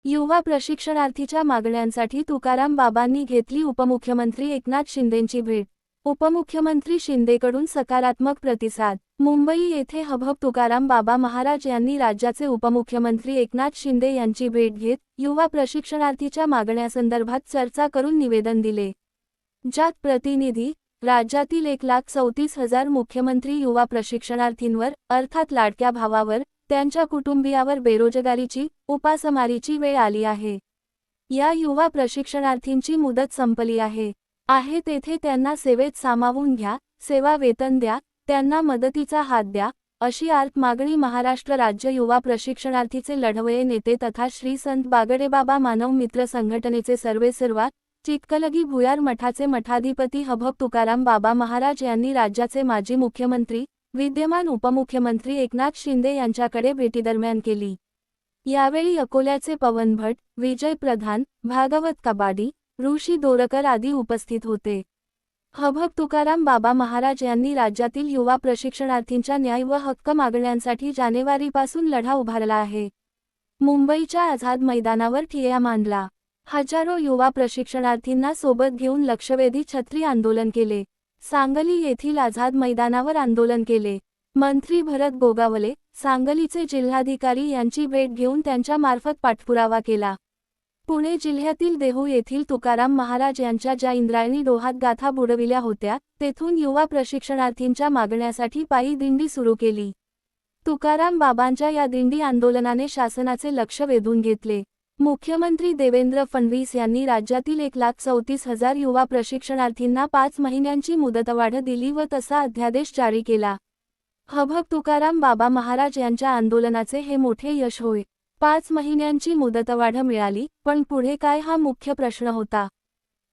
युवा प्रशिक्षणार्थीच्या मागण्यांसाठी तुकाराम बाबांनी घेतली उपमुख्यमंत्री एकनाथ शिंदेंची भेट। उपमुख्यमंत्री शिंदेकडून सकारात्मक प्रतिसाद। मुंबई येथे हबहब तुकाराम बाबा महाराज यांनी राज्याचे उपमुख्यमंत्री एकनाथ शिंदे यांची भेट घेत युवा प्रशिक्षणार्थीच्या मागण्यांसंदर्भात चर्चा करून निवेदन दिले, ज्यात प्रतिनिधी राज्यातील 1,34,000 मुख्यमंत्री युवा प्रशिक्षणार्थींवर अर्थात लाडक्या भावावर, त्यांच्या कुटुंबियावर बेरोजगारीची, उपासमारीची वेळ आली आहे। या युवा प्रशिक्षणार्थींची मुदत संपली आहे तेथे त्यांना सेवेत सामावून घ्या, सेवा वेतन द्या, त्यांना मदतीचा हात द्या, अशी आर्त मागणी महाराष्ट्र राज्य युवा प्रशिक्षणार्थीचे लढवये नेते तथा श्री संत बागडेबाबा मानव मित्र संघटनेचे सर्वेसर्वा चितकलगी भुयार मठाचे मठाधिपती हबहब तुकाराम बाबा महाराज यांनी राज्याचे माजी मुख्यमंत्री विद्यमान उपमुख्यमंत्री एकनाथ शिंदे यांच्याकडे भेटीदरम्यान केली। यावेळी अकोल्याचे पवन भट, विजय प्रधान, भागवत कबाडी, ऋषी दोरकर आदी उपस्थित होते। हबहब तुकाराम बाबा महाराज यांनी राज्यातील युवा प्रशिक्षणार्थींच्या न्याय व हक्क मागण्यांसाठी जानेवारीपासून लढा उभारला आहे। मुंबईच्या आझाद मैदानावर ठिय्या मांडला। हजारो युवा प्रशिक्षणार्थींना सोबत घेऊन लक्षवेधी छत्री आंदोलन केले। सांगली येथील आझाद मैदानावर आंदोलन केले। मंत्री भरत गोगावले, सांगलीचे जिल्हाधिकारी यांची भेट घेऊन त्यांच्या मार्फत पाठपुरावा केला। पुणे जिल्ह्यातील देहू येथील तुकाराम महाराज यांच्या ज्या इंद्रायणी डोहात गाथा बुडविल्या होत्या, तेथून युवा प्रशिक्षणार्थींच्या मागण्यासाठी पायी दिंडी सुरू केली। तुकाराम बाबांच्या या दिंडी आंदोलनाने शासनाचे लक्ष वेधून घेतले। मुख्यमंत्री देवेंद्र फडणवीस यांनी राज्यातील 1,34,000 युवा प्रशिक्षणार्थींना 5 महिन्यांची मुदतवाढ दिली व तसा अध्यादेश जारी केला। हबहब तुकाराम बाबा महाराज यांच्या आंदोलनाचे हे मोठे यश होय। 5 महिन्यांची मुदतवाढ मिळाली, पण पुढे काय हा मुख्य प्रश्न होता।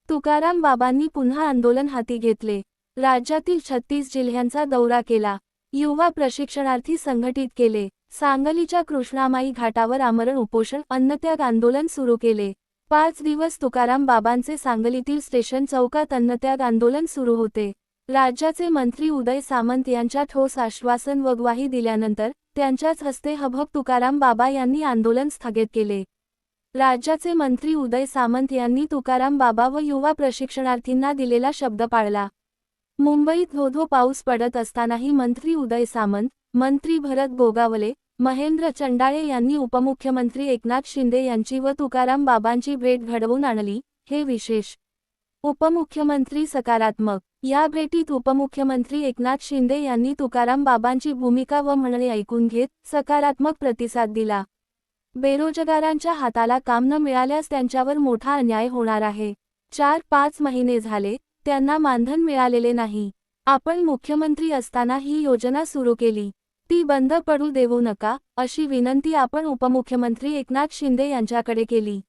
तुकाराम बाबांनी पुन्हा आंदोलन हाती घेतले। राज्यातील 36 जिल्ह्यांचा दौरा केला। युवा प्रशिक्षणार्थी संघटित केले। सांगलीच्या कृष्णामाई घाटावर आमरण उपोषण अन्नत्याग आंदोलन सुरू केले। 5 दिवस तुकाराम बाबांचे सांगलीतील स्टेशन चौकात अन्नत्याग आंदोलन सुरू होते। राज्याचे मंत्री उदय सामंत यांच्या ठोस आश्वासन व ग्वाही दिल्यानंतर त्यांच्याच हस्ते हबहब तुकाराम बाबा यांनी आंदोलन स्थगित केले। राज्याचे मंत्री उदय सामंत यांनी तुकाराम बाबा व युवा प्रशिक्षणार्थींना दिलेला शब्द पाळला। मुंबईत धो-धो पाऊस पडत असतानाही मंत्री उदय सामंत, मंत्री भरत गोगावले, महेंद्र चंडाळे यांनी उपमुख्यमंत्री एकनाथ शिंदे यांची व तुकाराम बाबांची भेट घडवून आणली, हे विशेष। उपमुख्यमंत्री सकारात्मक। या भेटीत उपमुख्यमंत्री एकनाथ शिंदे यांनी तुकाराम बाबांची भूमिका व म्हणणे ऐकून घेत सकारात्मक प्रतिसाद दिला। बेरोजगारांच्या हाताला काम न मिळाल्यास त्यांच्यावर मोठा अन्याय होणार आहे। 4-5 महिने झाले, त्यांना मानधन मिळालेले नाही। आपण मुख्यमंत्री असताना ही योजना सुरू केली, ती बंद पडू देऊ नका, अशी विनंती आपण उपमुख्यमंत्री एकनाथ शिंदे यांच्याकडे केली।